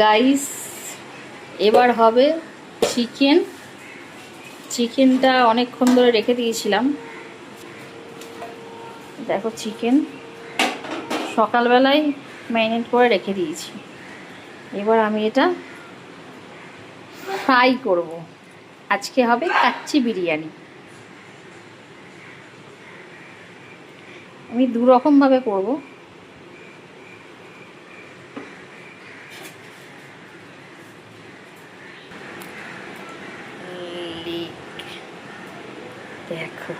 Guys, এবার হবে চিকেনটা অনেকক্ষণ ধরে রেখে দিয়েছিলাম। দেখো, চিকেন সকালবেলায় ম্যারিনেট করে রেখে দিয়েছি। এবার আমি এটা ফ্রাই করব। আজকে হবে কাচ্চি বিরিয়ানি। আমি দু রকমভাবে করব। দেখো,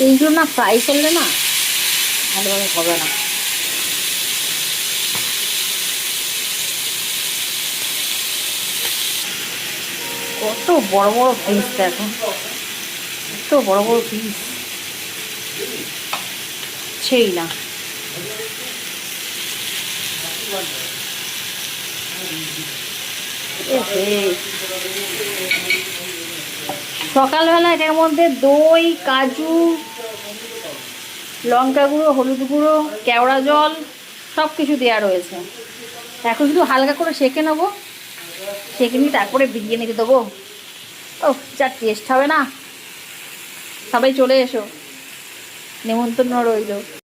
এইগুলো না ফ্রাই করলে না ভালোভাবে হবে না। কত বড় বড় পিস, দেখো কত বড় বড় পিস, সেই না। সকালবেলা এটার মধ্যে দই, কাজু, লঙ্কা গুঁড়ো, হলুদ গুঁড়ো, কেওড়া জল সব কিছু দেওয়া রয়েছে। এখন শুধু হালকা করে সেঁকে নেবো, সেঁকে নিয়ে তারপরে বিরিয়ানিতে দেবো। ও যা টেস্ট হবে না! সবাই চলে এসো, নেমন্তন্ন রইল।